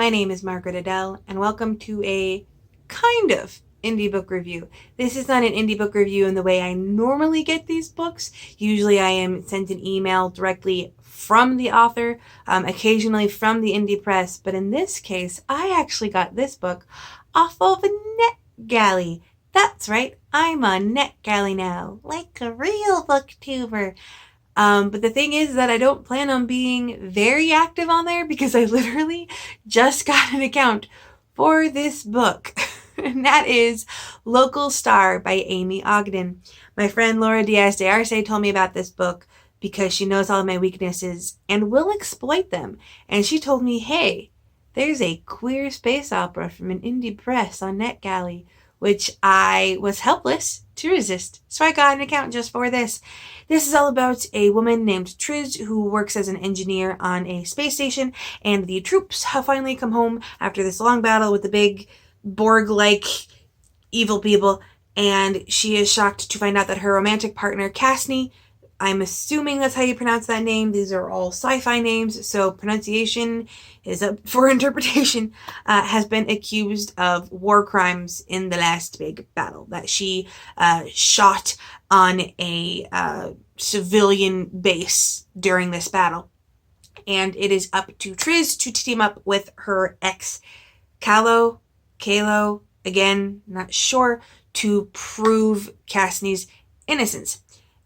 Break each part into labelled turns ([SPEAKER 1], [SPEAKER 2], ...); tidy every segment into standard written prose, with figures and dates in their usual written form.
[SPEAKER 1] My name is Margaret Adele, and welcome to a kind of indie book review. This is not an indie book review in the way I normally get these books. Usually I am sent an email directly from the author, occasionally from the indie press, but in this case, I actually got this book off of NetGalley. That's right, I'm on NetGalley now, like a real booktuber. But the thing is that I don't plan on being very active on there because I literally just got an account for this book. And that is Local Star by Aimee Ogden. My friend Laura Diaz de Arce told me about this book because she knows all of my weaknesses and will exploit them. And she told me, hey, there's a queer space opera from an indie press on NetGalley, which I was helpless to resist. So I got an account just for this. This is all about a woman named Triz who works as an engineer on a space station, and the troops have finally come home after this long battle with the big Borg-like evil people, and she is shocked to find out that her romantic partner, Casney, I'm assuming that's how you pronounce that name. These are all sci-fi names, so pronunciation is up for interpretation, has been accused of war crimes in the last big battle, that she shot on a civilian base during this battle. And it is up to Triz to team up with her ex, Kalo, again, not sure, to prove Casney's innocence.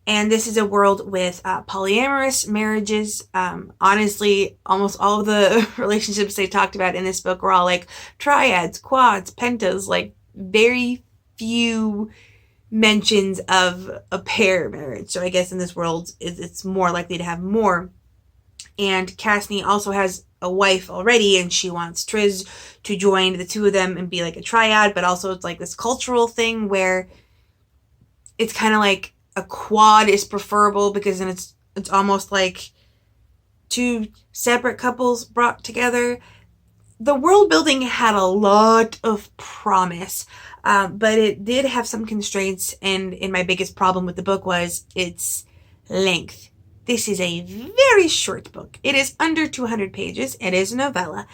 [SPEAKER 1] And this is a world with polyamorous marriages. Honestly, almost all of the relationships they talked about in this book were all like triads, quads, pentas, like very few mentions of a pair marriage. So I guess in this world, it's more likely to have more. And Casney also has a wife already, and she wants Triz to join the two of them and be like a triad, but also it's like this cultural thing where it's kind of like a quad is preferable because then it's almost like two separate couples brought together. The world building had a lot of promise, but it did have some constraints, and my biggest problem with the book was its length. This is a very short book. It is under 200 pages. It is a novella,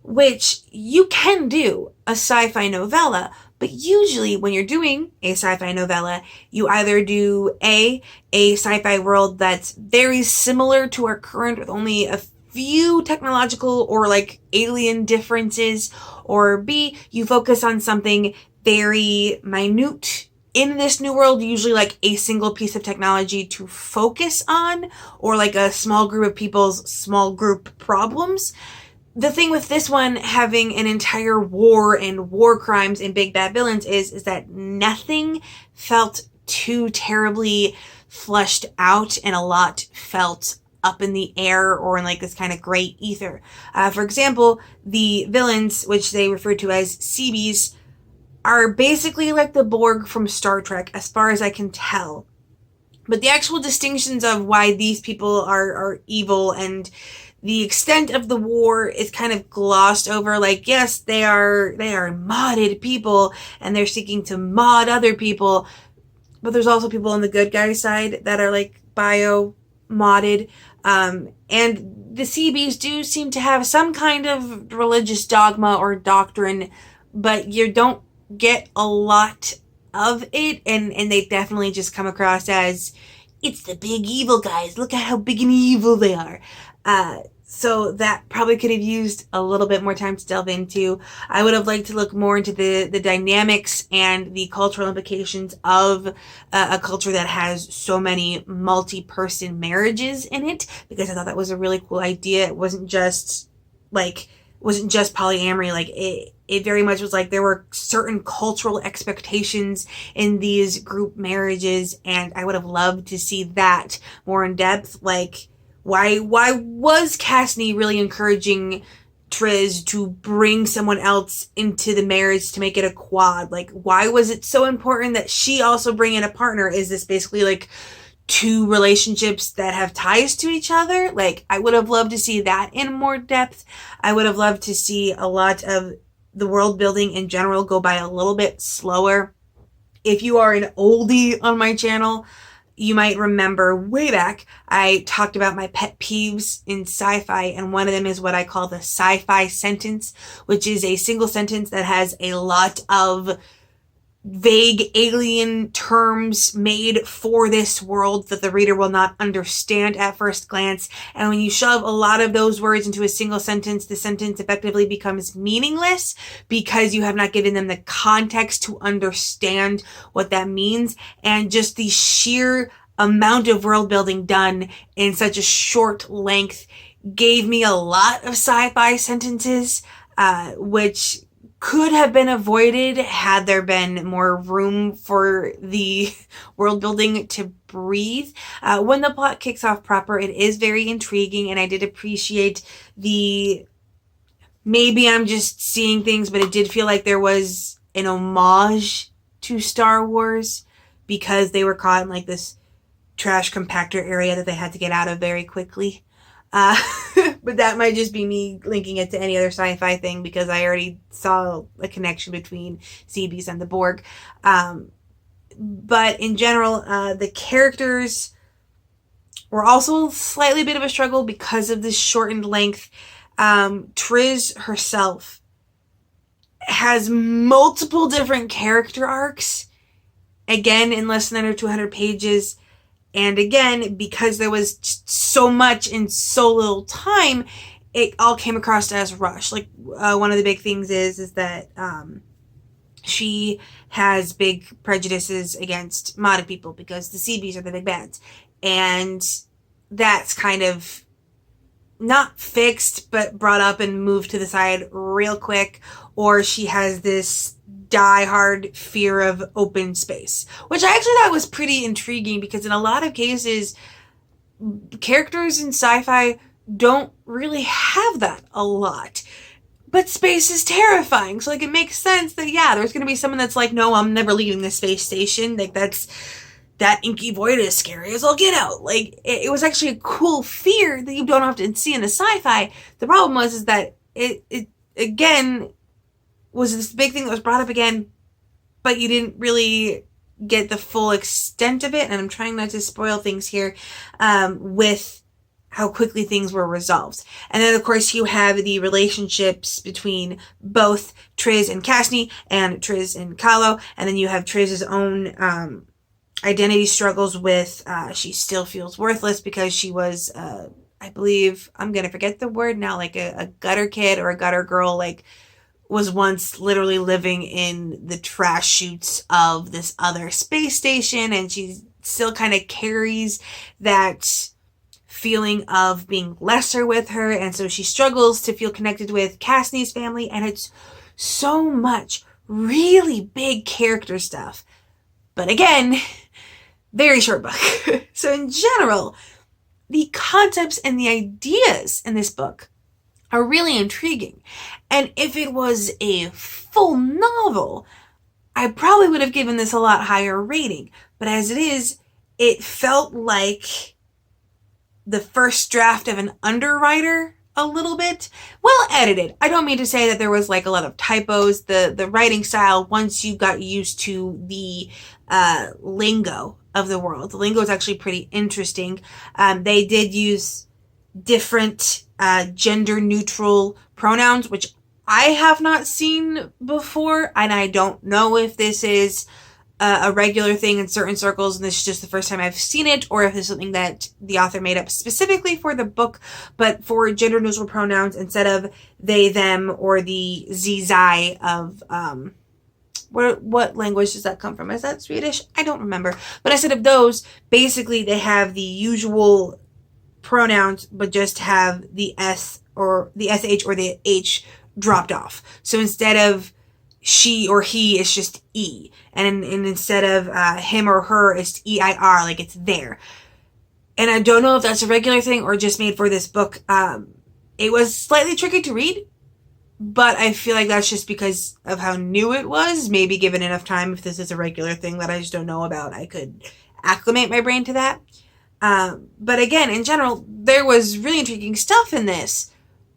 [SPEAKER 1] which you can do a sci-fi novella, but usually when you're doing a sci-fi novella, you either do a sci-fi world that's very similar to our current with only a few technological or like alien differences, or B, you focus on something very minute in this new world, usually like a single piece of technology to focus on, or like a small group of people's small group problems. The thing with this one having an entire war and war crimes and big bad villains is that nothing felt too terribly fleshed out, and a lot felt up in the air or in like this kind of gray ether. For example, the villains, which they refer to as Seabees, are basically like the Borg from Star Trek, as far as I can tell. But the actual distinctions of why these people are evil and the extent of the war is kind of glossed over. Like, yes, they are modded people and they're seeking to mod other people, but there's also people on the good guy side that are like bio-modded. And the Seabees do seem to have some kind of religious dogma or doctrine, but you don't get a lot of it, and they definitely just come across as, it's the big evil guys, look at how big and evil they are. So that probably could have used a little bit more time to delve into. I would have liked to look more into the dynamics and the cultural implications of a culture that has so many multi-person marriages in it, because I thought that was a really cool idea. It wasn't just polyamory. Like it very much was like there were certain cultural expectations in these group marriages, and I would have loved to see that more in depth. Like, why was Casney really encouraging Triz to bring someone else into the marriage to make it a quad? Like, why was it so important that she also bring in a partner? Is this basically like two relationships that have ties to each other? Like, I would have loved to see that in more depth. I would have loved to see a lot of the world building in general go by a little bit slower. If you are an oldie on my channel, you might remember way back, I talked about my pet peeves in sci-fi, and one of them is what I call the Sci-Fi Sentence, which is a single sentence that has a lot of vague alien terms made for this world that the reader will not understand at first glance. And when you shove a lot of those words into a single sentence, the sentence effectively becomes meaningless because you have not given them the context to understand what that means. And just the sheer amount of world building done in such a short length gave me a lot of sci-fi sentences, which could have been avoided had there been more room for the world building to breathe. When the plot kicks off proper, it is very intriguing, and I did appreciate maybe I'm just seeing things, but it did feel like there was an homage to Star Wars because they were caught in like this trash compactor area that they had to get out of very quickly. But that might just be me linking it to any other sci-fi thing because I already saw a connection between Seabees and the Borg. But in general, the characters were also slightly a bit of a struggle because of this shortened length. Triz herself has multiple different character arcs, again, in less than under 200 pages. And again, because there was so much in so little time, it all came across as rushed. Like, one of the big things is that she has big prejudices against modded people because the Seabees are the big bads. And that's kind of not fixed, but brought up and moved to the side real quick. Or she has this die-hard fear of open space, which I actually thought was pretty intriguing because in a lot of cases, characters in sci-fi don't really have that a lot. But space is terrifying. So, like, it makes sense that, yeah, there's going to be someone that's like, no, I'm never leaving the space station. Like, that inky void is scary as all get out. Like, it was actually a cool fear that you don't often see in the sci-fi. The problem is that it again, was this big thing that was brought up again, but you didn't really get the full extent of it. And I'm trying not to spoil things here, with how quickly things were resolved. And then, of course, you have the relationships between both Triz and Casney and Triz and Kahlo. And then you have Triz's own identity struggles with she still feels worthless because she was, I believe, I'm going to forget the word now, like a gutter kid or a gutter girl, like, was once literally living in the trash chutes of this other space station, and she still kind of carries that feeling of being lesser with her, and so she struggles to feel connected with Casney's family, and it's so much really big character stuff. But again, very short book. So in general, the concepts and the ideas in this book are really intriguing. And if it was a full novel, I probably would have given this a lot higher rating. But as it is, it felt like the first draft of an underwriter a little bit. Well edited. I don't mean to say that there was like a lot of typos. The writing style, once you got used to the lingo of the world, the lingo is actually pretty interesting. They did use different gender neutral pronouns, which I have not seen before, and I don't know if this is a regular thing in certain circles and this is just the first time I've seen it, or if this is something that the author made up specifically for the book. But for gender neutral pronouns, instead of they, them, or the zai of what language does that come from? Is that Swedish? I don't remember. But instead of those, basically they have the usual pronouns, but just have the S or the SH or the H dropped off. So instead of she or he, it's just E. And instead of him or her, it's EIR, like it's there. And I don't know if that's a regular thing or just made for this book. It was slightly tricky to read, but I feel like that's just because of how new it was. Maybe given enough time, if this is a regular thing that I just don't know about, I could acclimate my brain to that. But again, in general, there was really intriguing stuff in this,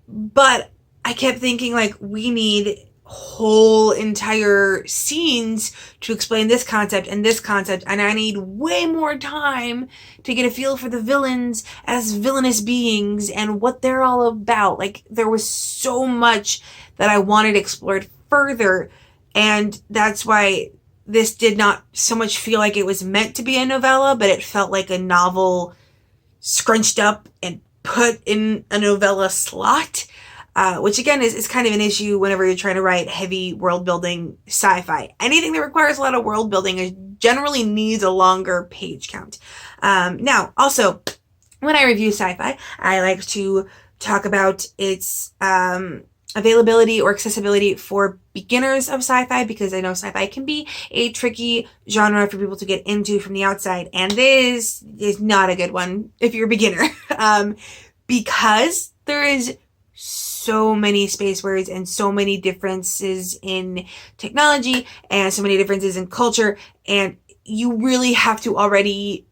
[SPEAKER 1] but I kept thinking, like, we need whole entire scenes to explain this concept, and I need way more time to get a feel for the villains as villainous beings and what they're all about. Like, there was so much that I wanted explored further, and that's why this did not so much feel like it was meant to be a novella, but it felt like a novel scrunched up and put in a novella slot. Which again is kind of an issue whenever you're trying to write heavy world building sci-fi. Anything that requires a lot of world building generally needs a longer page count. Now, also, when I review sci-fi, I like to talk about its availability or accessibility for beginners of sci-fi, because I know sci-fi can be a tricky genre for people to get into from the outside, and this is not a good one if you're a beginner. Because there is so many space words and so many differences in technology and so many differences in culture, and you really have to already,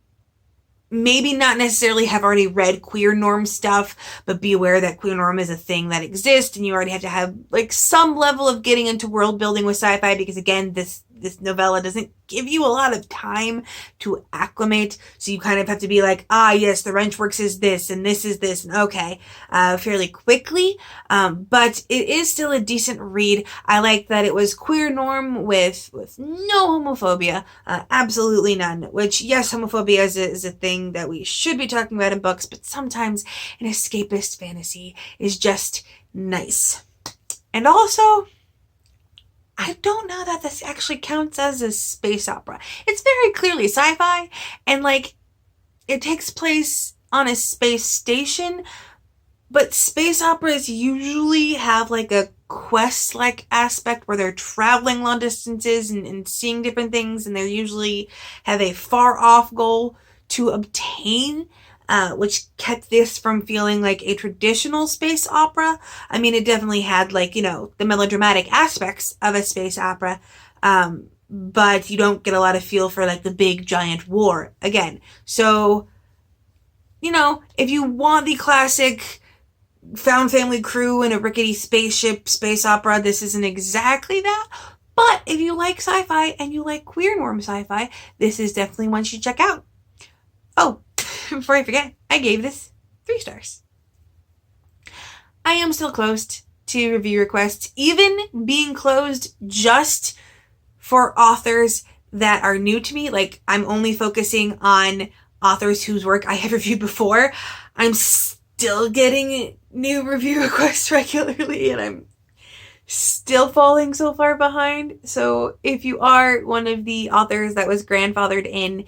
[SPEAKER 1] maybe not necessarily have already read queer norm stuff, but be aware that queer norm is a thing that exists, and you already have to have like some level of getting into world building with sci-fi, because again, this novella doesn't give you a lot of time to acclimate, so you kind of have to be like, yes, the Wrenchworks is this, and this is this, and okay, fairly quickly, but it is still a decent read. I like that it was queer norm with no homophobia, absolutely none, which, yes, homophobia is a thing that we should be talking about in books, but sometimes an escapist fantasy is just nice. And also, I don't know that this actually counts as a space opera. It's very clearly sci-fi, and like, it takes place on a space station, but space operas usually have like a quest-like aspect where they're traveling long distances and seeing different things, and they usually have a far-off goal to obtain, which kept this from feeling like a traditional space opera. I mean, it definitely had, like, you know, the melodramatic aspects of a space opera, but you don't get a lot of feel for like the big giant war again. So, you know, if you want the classic found family crew in a rickety spaceship space opera, this isn't exactly that. But if you like sci-fi and you like queer norm sci-fi, this is definitely one you should check out. Oh, before I forget, I gave this 3 stars. I am still closed to review requests, even being closed just for authors that are new to me. Like, I'm only focusing on authors whose work I have reviewed before. I'm still getting new review requests regularly, and I'm still falling so far behind. So if you are one of the authors that was grandfathered in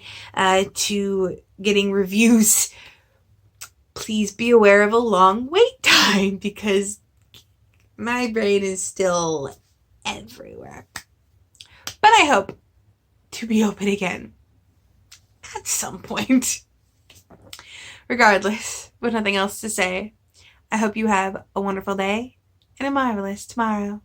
[SPEAKER 1] to getting reviews, please be aware of a long wait time, because my brain is still everywhere. But I hope to be open again at some point. Regardless, with nothing else to say, I hope you have a wonderful day and a marvelous tomorrow.